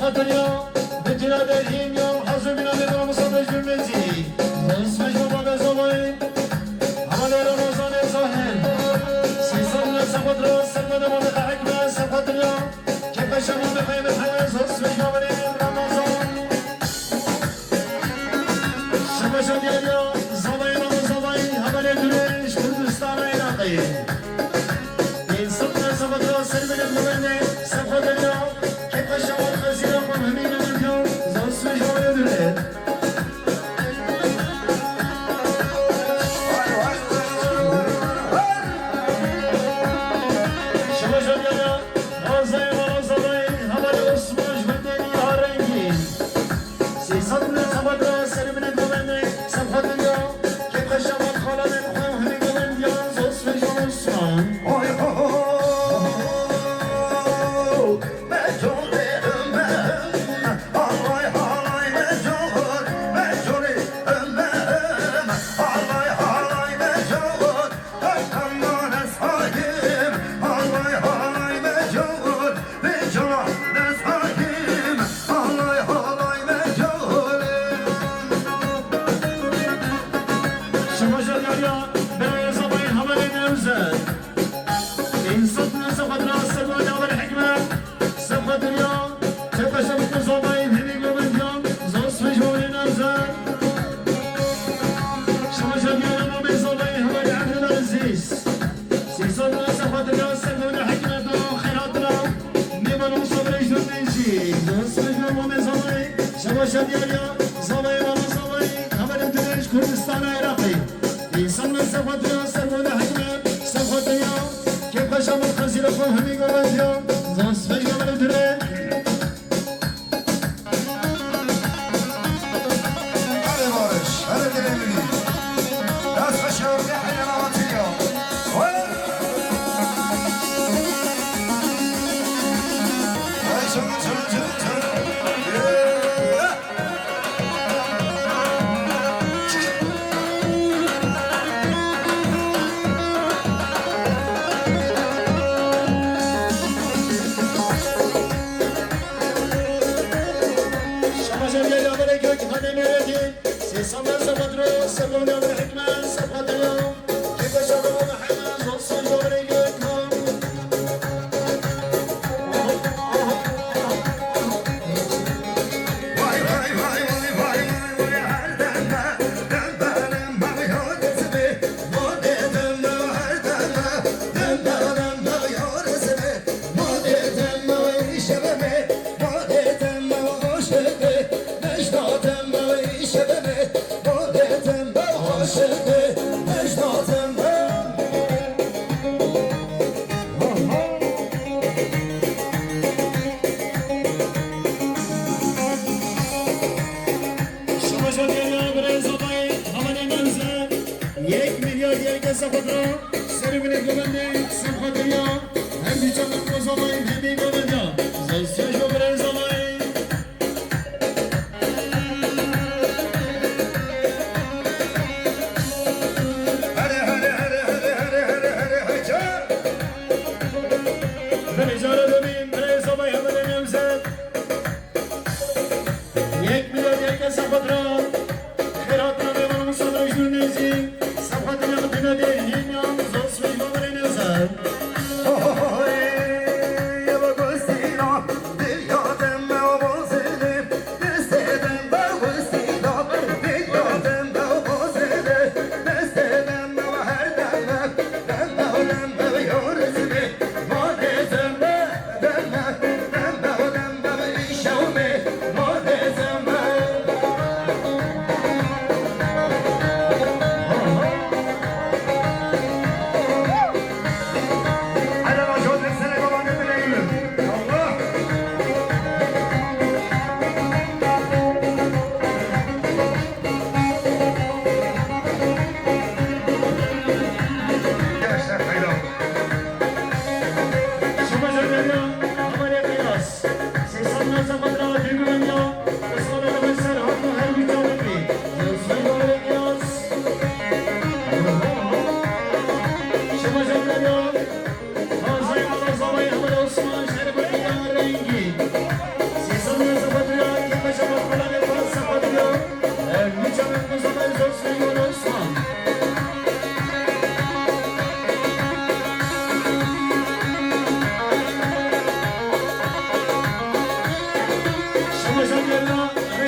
خاطر يا بجنا درهم يوم حزب بنا بنا مصطفى جمزي اسم جواب زوين عمل رمضان زاهر سيسان سقط راس سلمان ما حكمة سقط يا كيف شمال بخيم الحياة اسم جواب رمضان شمشان يا زوين زوين عمل دريش كردستان العراقي إنسان سقط راس سلمان المغني سقط يا كيف شمال خزيرة مهمين اليوم اسم جواب دريش كردستان العراقي إنسان سقط يا سلمان حكمة سقط يا كيف شمال خزيرة فهمي قرية زاس في جمال دري هلا بارش هلا دريمي ناس فشور يحيى نواتيو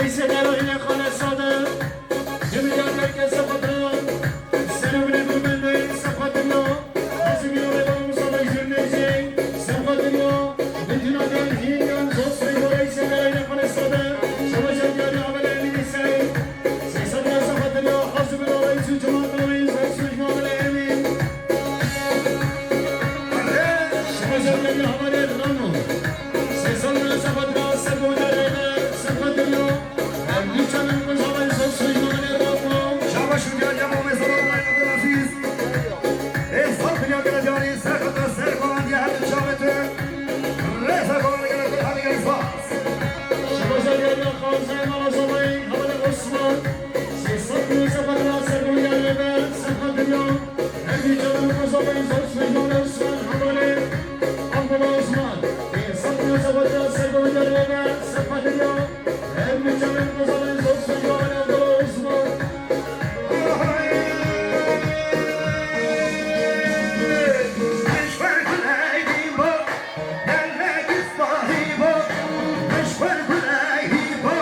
رئیس دلایل خانه ساده جمعیت مرکز پاتران سنوبر دوبنده سپاتریا حسبی رو به مصابه جرنجی سپاتریا بدون دلهیان دوستی و رئیس دلایل خانه ساده شما جمعیت عمل امینی سعی سیصد سپاتریا حسبی رو رئیس جماعت رئیس رئیس جمعیت امین شما جمعیت عمل رانو سیصد سپاتریا سرگوجه سپاتریا امریکن مصابه دوستی جمعیت رانو شما شوگر جمع مزاران عبدالعزیز احسان پیاده جاری سرخط سرخوان یه حد شامته رسا کنه گرفت همین گریفاس شبازگری خانزه مالازوی حمل عثمان سیصد سپاتریا سرگوجه سپاتریا امریکن مصابه دوستی جمعیت حمل عثمان سیصد سپاتریا سرگوجه سپاتریا امریکن مصابه دوستی جمعیت عثمان مشور کنایی با دلمه کسباهی با مشور کنایی با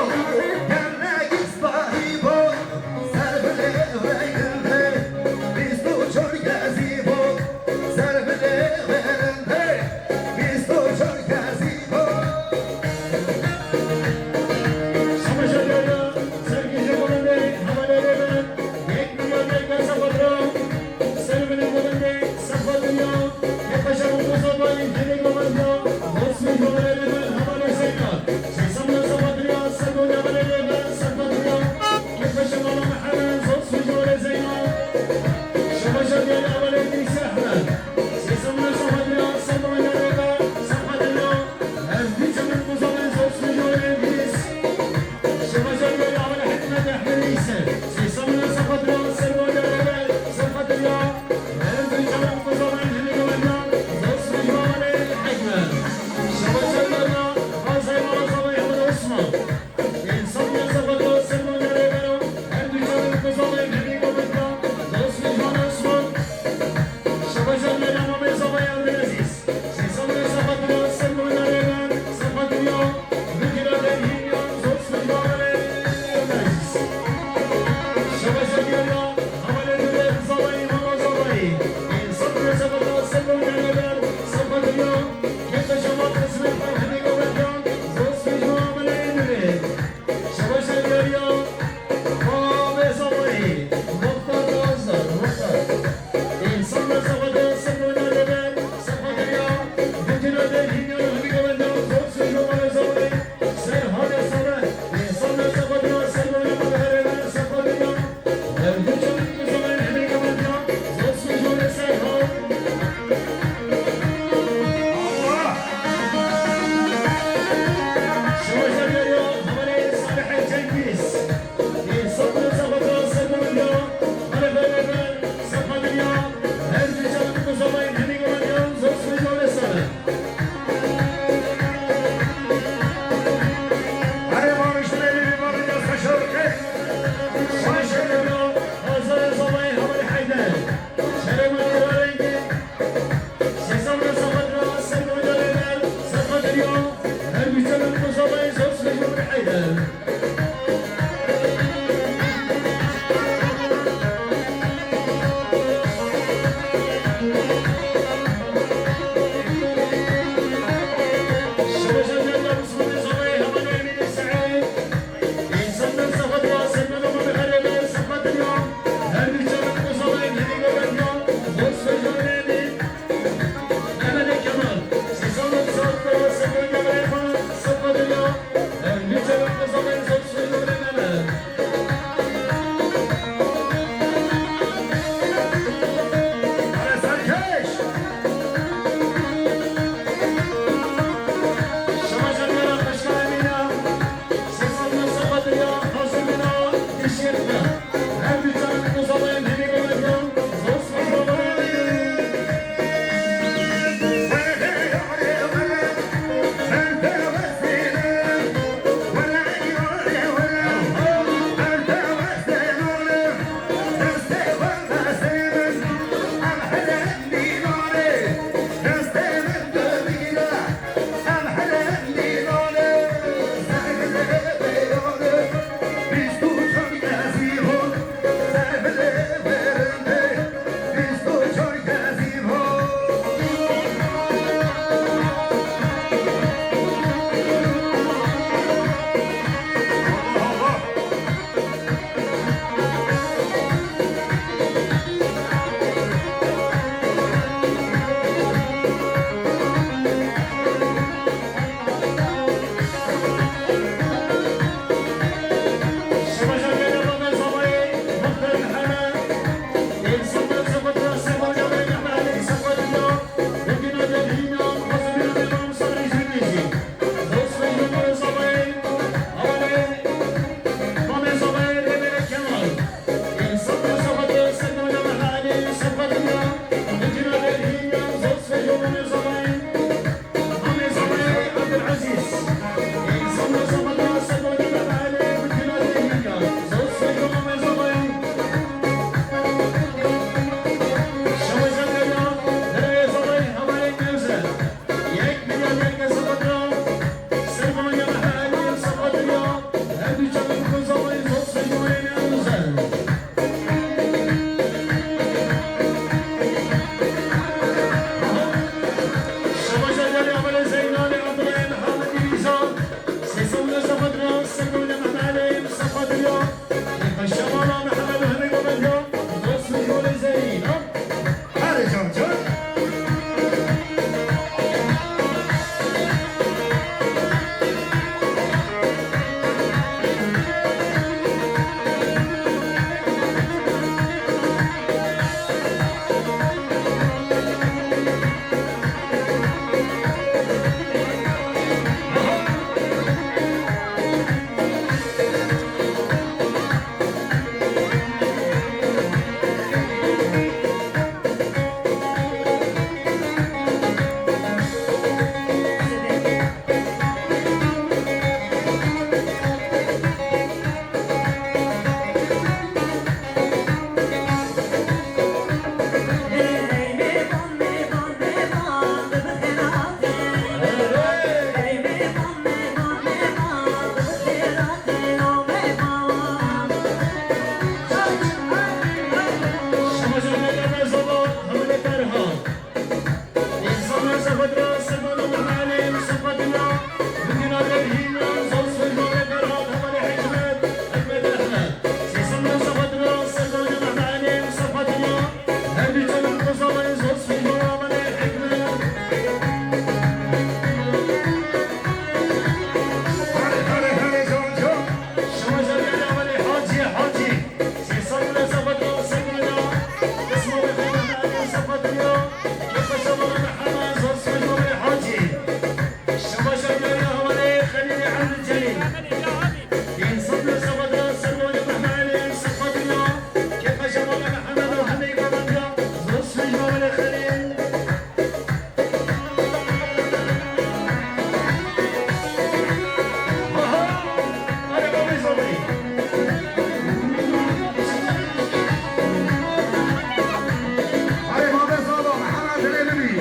علي مهندس صادق محمد العلمي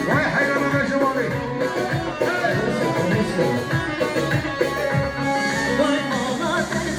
ويحيى لنا الجوالي Vay Allah seni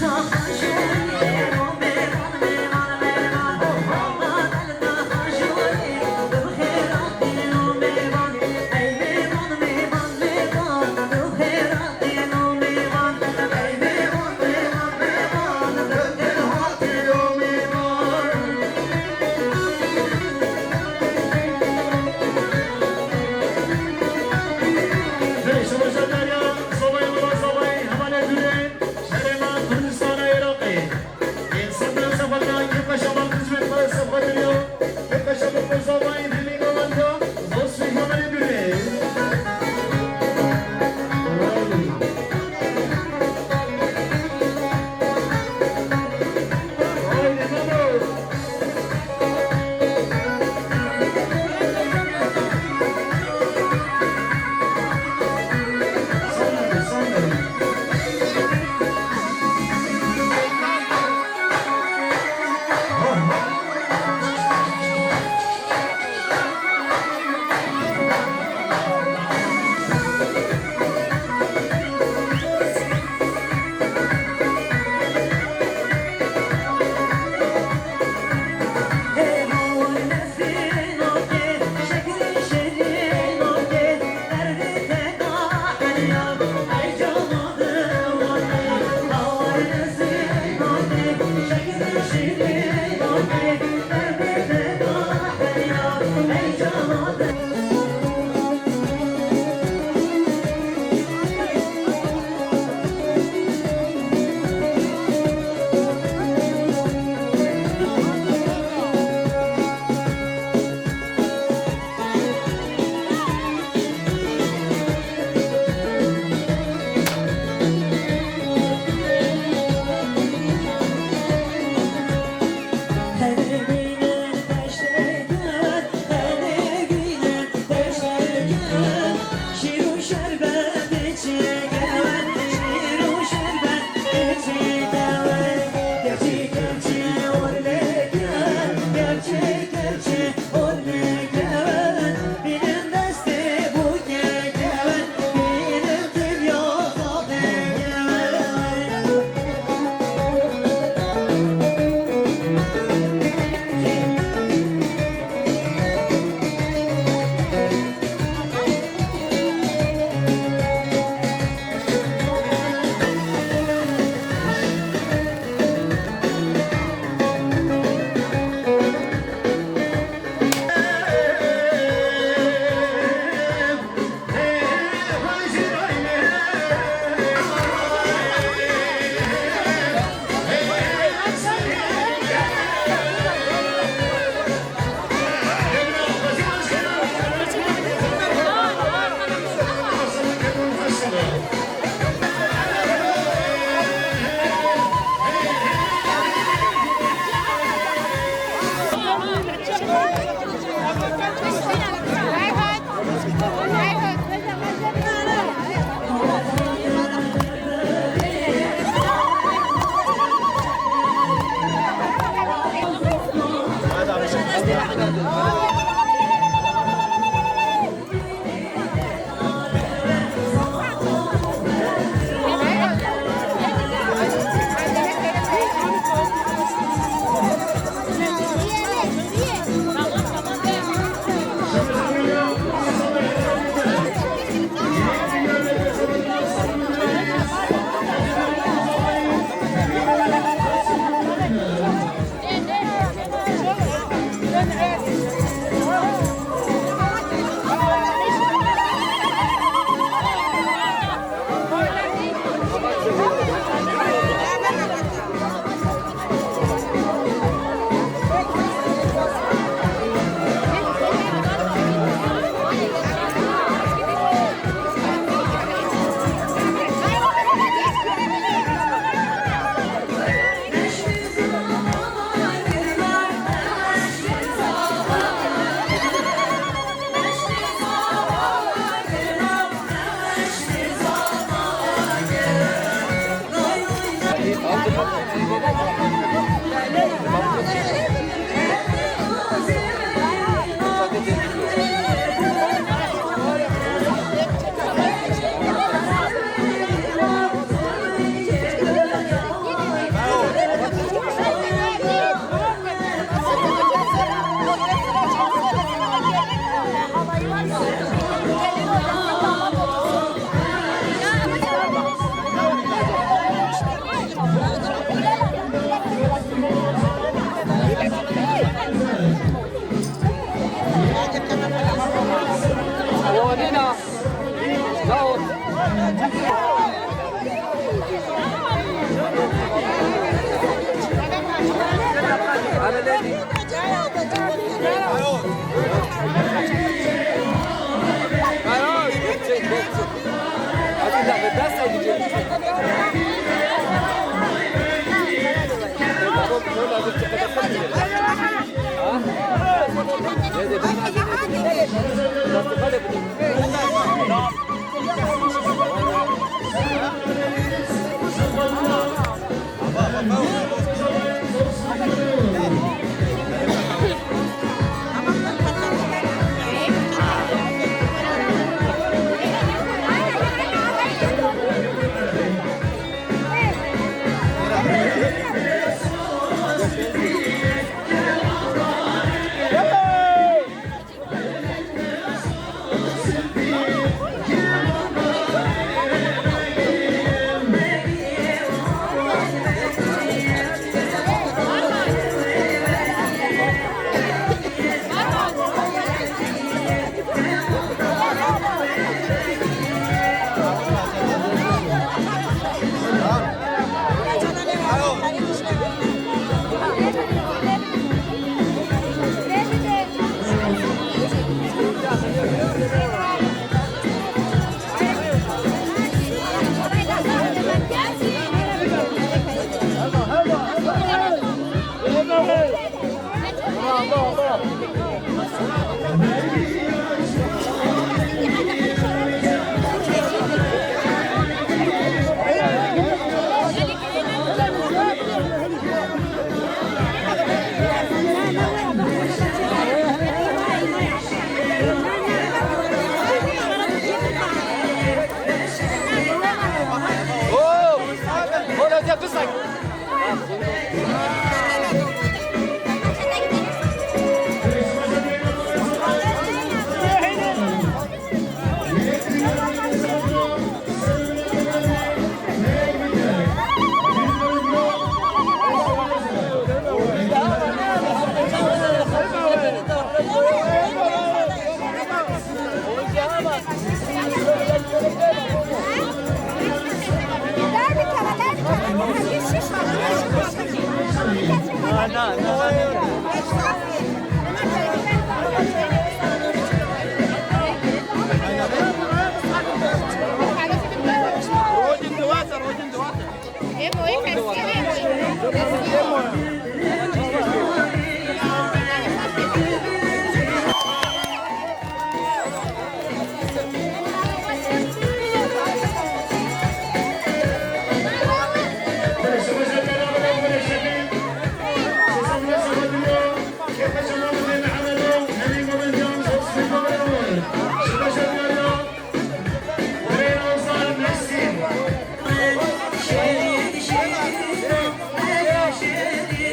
Şehir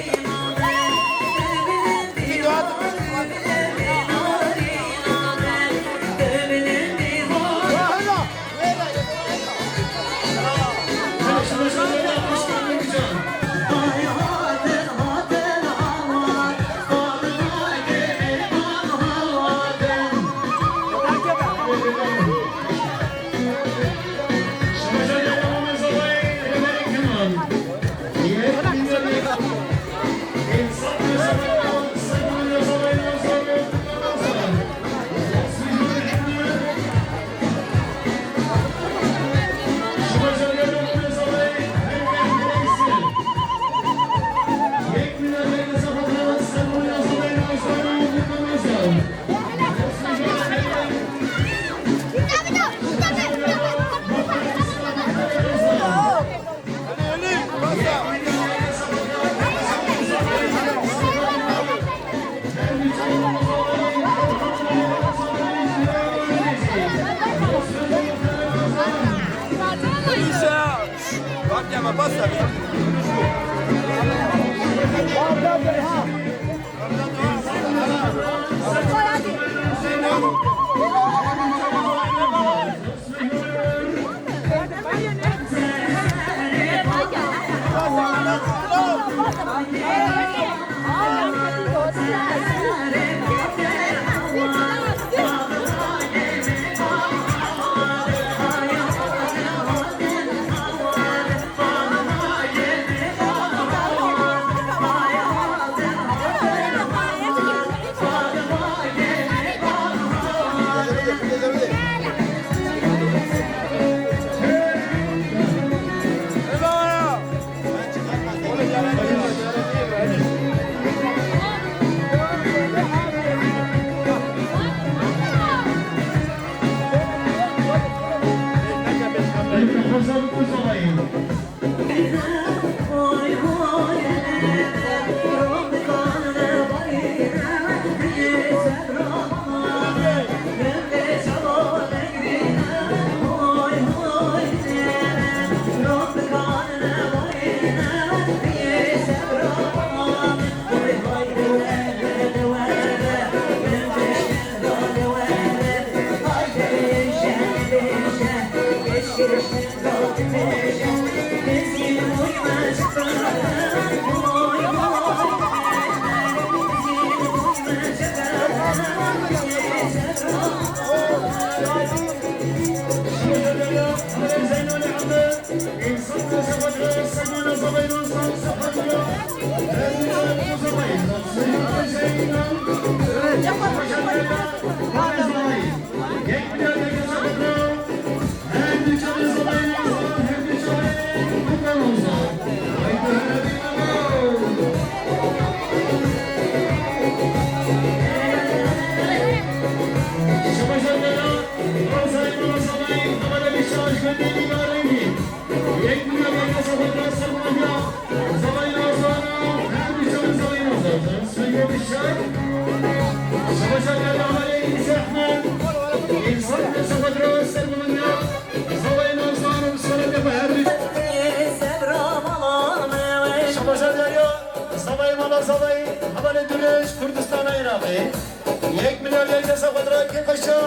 یک میلیارد یک دست خودرای که کشا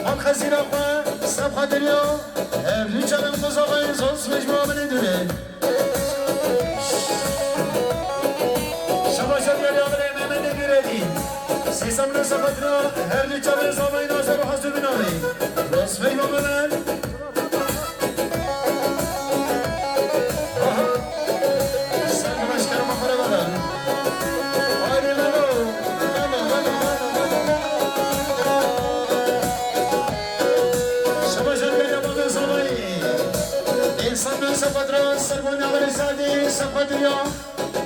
من خسیر آقا سب خاطر یا افلی چنم کس آقای زنس مجموعه منی دونه شما شد یاری آقای مهمنی بیردی سیسم نسا خاطر افلی چنم زامای نازر و حضور بینامی زنس مجموعه من سرمش کرم آخره بدن آیده لگو سفادران سربون عمر سادی سفادریا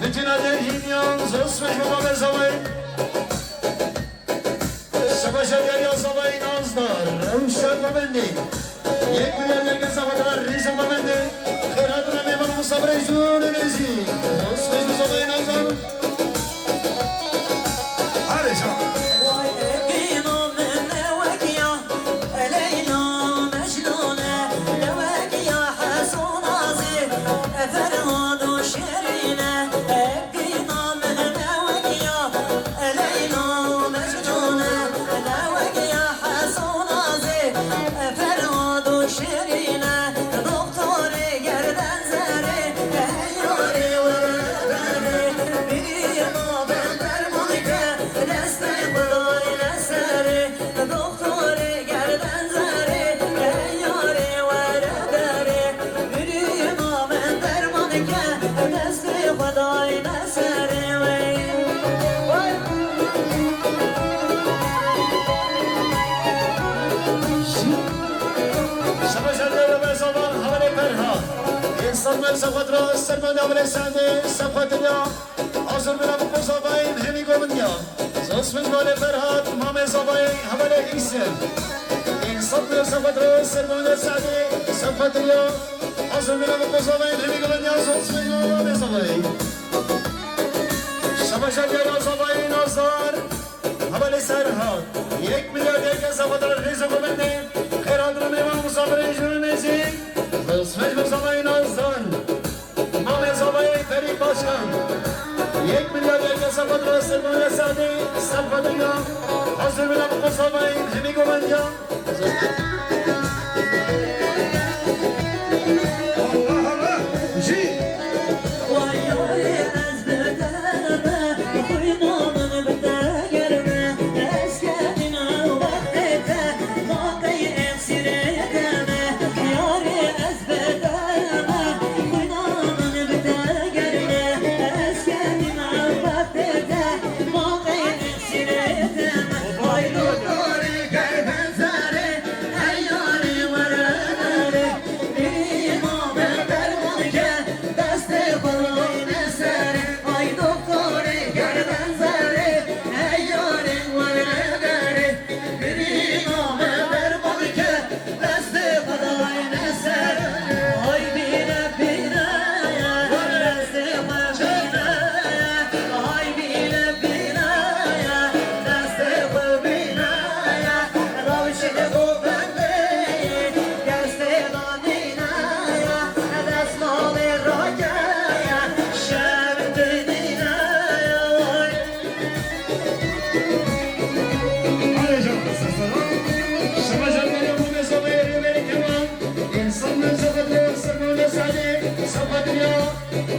بتنا درهینیان زوس مجموعه بزوی شباشگری زوی نازدار روشن مبندی یک میلیارد یک سفادران ریز مبندی خیرات نمیمان مصبر جون نزی زوس مجموعه زوی نازدار هذا شو من سفادرا سرمان عمر ساده سفادریا آزر برام قصاباین همی گومنیا زوس مجموعه فرهاد مام زباین حواله ایسن انسان من سفادرا سرمان ساده سفادریا آزر برام قصاباین همی گومنیا زوس مجموعه زباین شباشگری زباین آزار حواله سرهاد یک میلیارد یک سفادرا ریز گومنده خیرات رو میوان مسافر جون نزی زوس مجموعه زباین آزار سلمان سعدی صفا دنیا حاضر بنا بقصابين همي قوانجا الله الله جي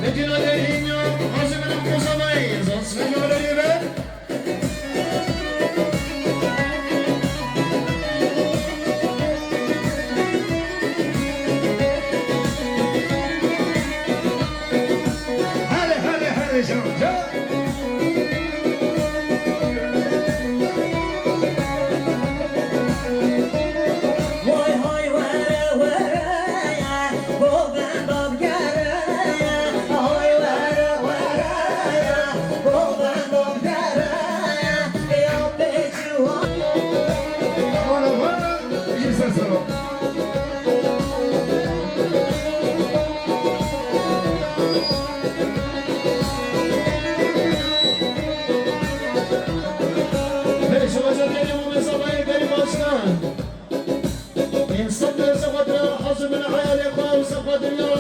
Medina Derhinyo, Hazımın Kuzamayı, Zansın Yolları ver. هلا هلا هلا جماعة وانا وانا يسلسلوا Beş olacak benim bu mesabayı benim başkan. İnsan da safadır, hazımın hayali kuav safadır ya.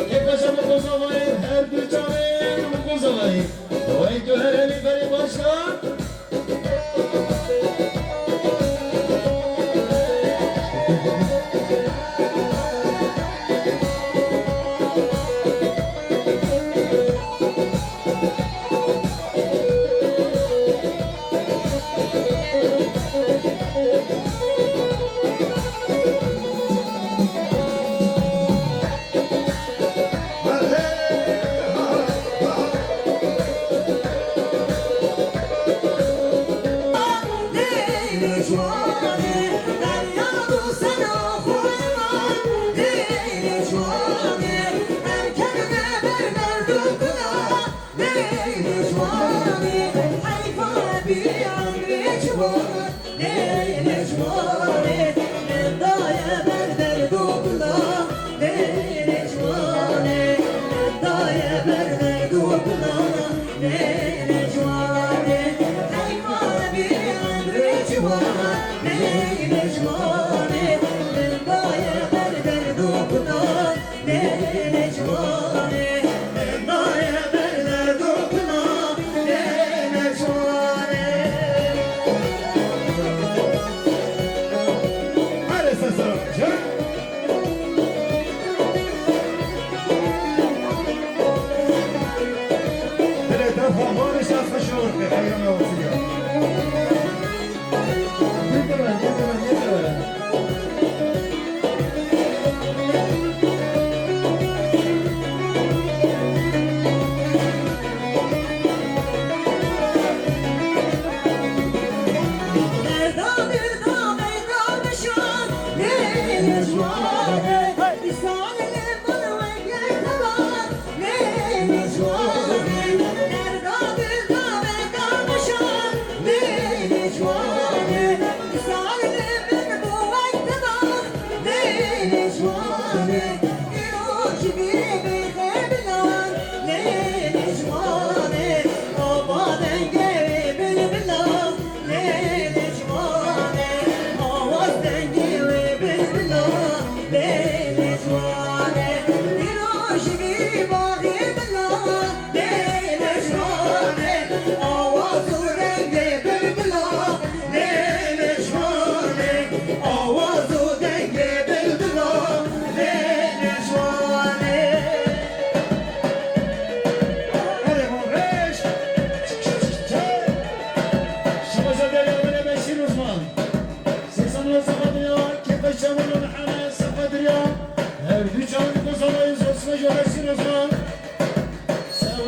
Tek başa bu kuzamayı, her bir canı bu kuzamayı. Vay göhereli benim başkan. Ne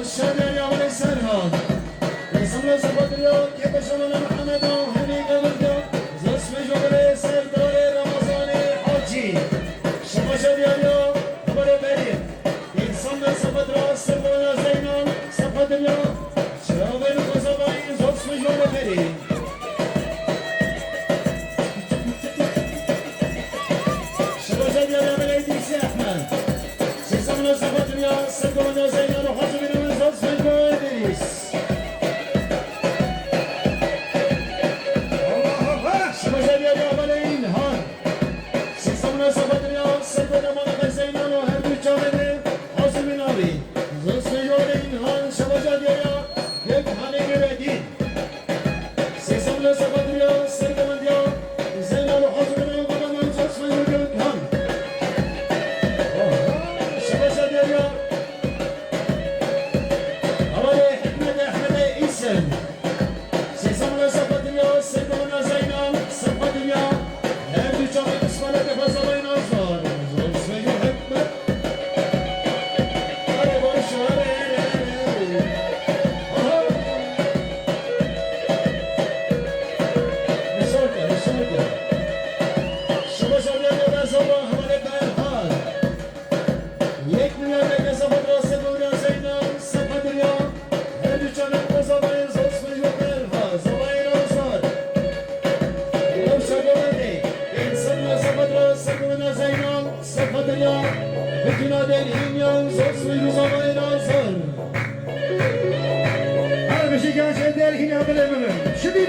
الشادر يا ولي سرهان يسمى سبطريو كيف شمال محمد وهني قبردو زوس مجوغلي سرداري رمضاني حاجي شما شاديو خبر بريم إنسان سبطريو سرداري زينان سبطريو شاوين خزبائي زوس مجوغلي بريم شما شاديو يا ولي ديسي أحمد سيسمنا سبطريو سرداري زينان وحاجي من زوس مجوغلي بريم Hadi bir şey gerçekten dergin yapılamıyorum. Şimdi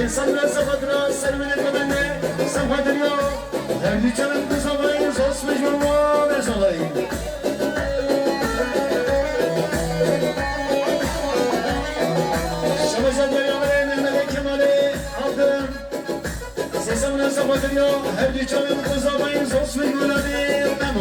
İnsanlar sapatına sermene kadene sapatıyor. Her dükkanın kız olayı sosmuş olma ve solayı. Şabaşan Deryamale Mehmet Kemal'i aldım. Sesamına sapatıyor. Her dükkanın kız olayı sosmuş olma ve solayı.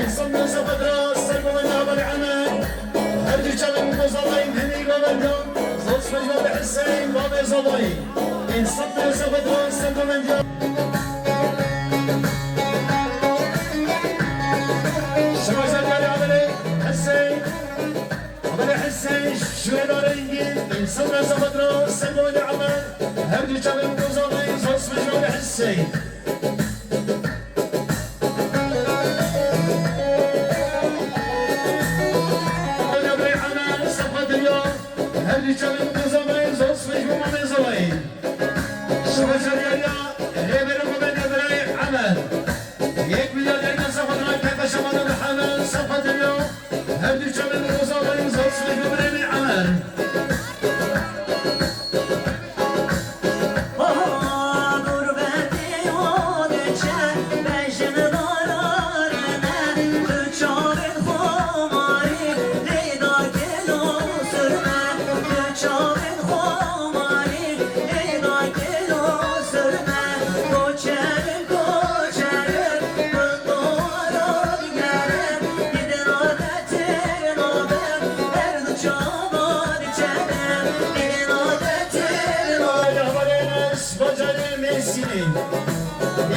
İnsanlar sapatına sarmana haber aman. Her dükkanın kız olayı beni babamdan. Sosmuş olma Hüseyin babı solayı. İnsanlar sapatına sarmana. Şurada rengi insanlar sapatına sarmana aman. Her dükkanın kız olayı sosmuş olma Hüseyin. Canım kızamayız, osmuş bu mamezalayı. Şabaşar ya, heberi bu ben heberi amel. Yek milyar yerden sapatına kakaşamadı hemen sapatıyor. Her dükkanın kızamayız, osmuş bu ben amel.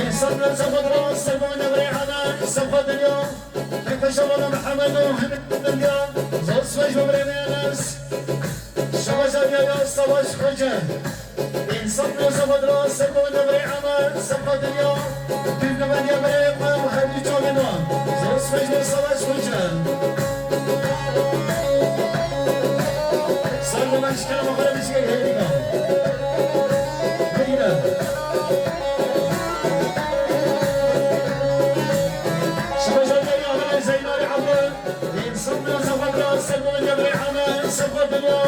İnsanlar sapatına sarmana reyhana sapatıyor. Kakaşamadı Muhammed Muhammed ya. Zosmuş bu bremeyanız. Şabaşar ya savaş koca. İnsanlar sapatına sarmana reyhana sapatıyor. Türkmen ya breyhana Muhammed çoğunu. Zosmuş bu savaş koca. Sarmana çıkarım okula bir şey geldik ha. Hayır. İnsanlar sapatına sarmana reyhana sapatıyor.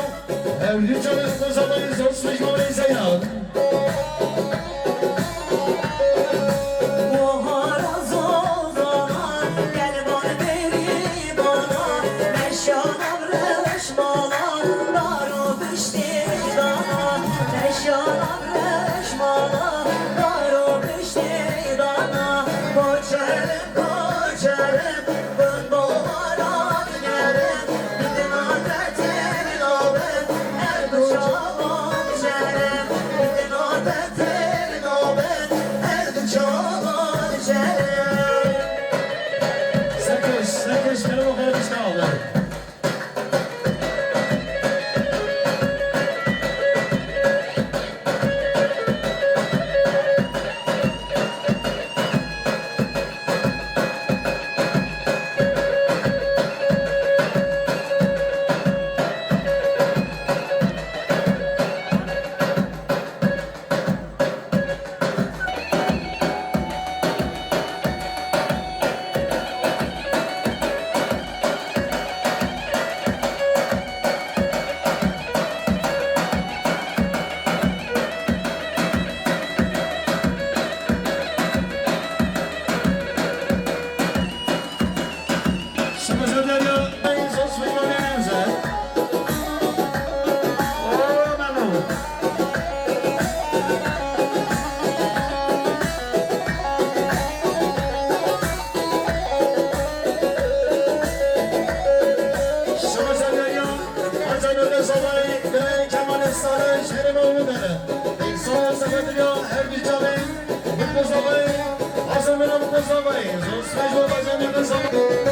Her dükkanın kız olayı sosmuş olma Zeynep. Sakış benim o kadar işte aldı. Kemal Esra'nın şerif oğlu dere. İnsan sapatıyor her bir canın. Mutkozavay, Azamena Mutkozavay, Zosmej Babazan Mutkozavay.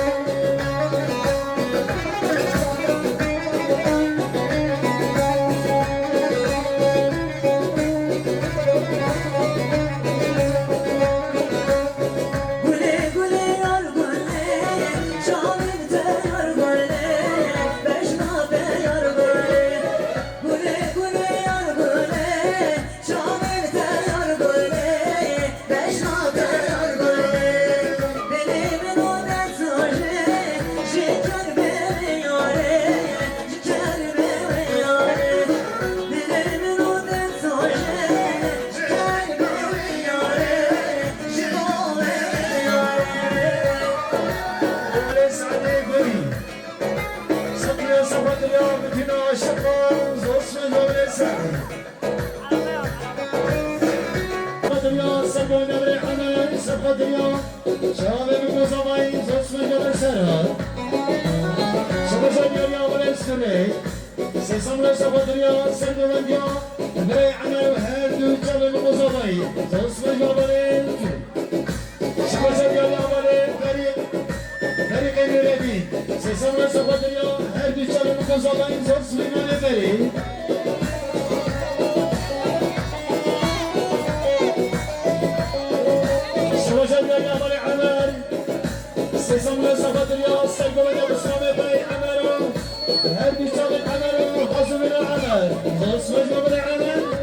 Sesamla sabadriya, serdevendiya, bre ana her dü çalı muzavay, zosma jabare, şabasa jabare, beri kemiredi. Sesamla sabadriya, her dü çalı muzavay, zosma jabare. Şabasa jabare anar, sesamla sabadriya, serdevendiya, same bay anaro, her dü çalı anaro. حسب العمل تصفج بالعمل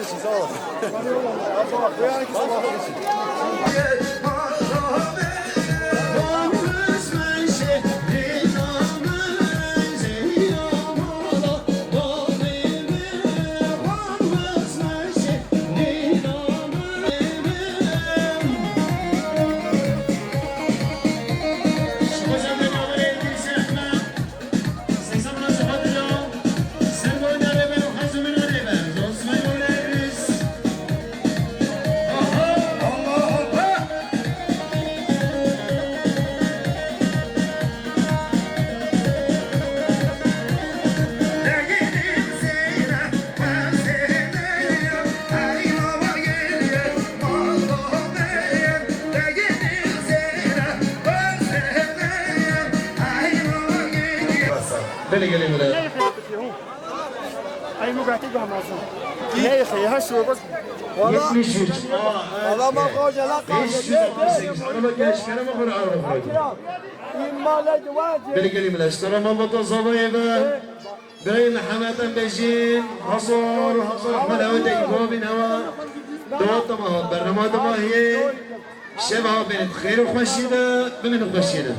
için sağ ol. Sabah koyan ki sabah için. Beni gelin buraya. Ay mugati bahmazın. Ne ya şu bak. 73. Adama koca la 518. Araba gençlere mi kuru araba? İmmale duvaci. Beni gelin buraya. İşte bata zavayı be. برای محمد بجین حصار احمد عود ایبا بین هوا دوات ما برنامه ما هي شبه بين خير وخشينه بمن وخشينه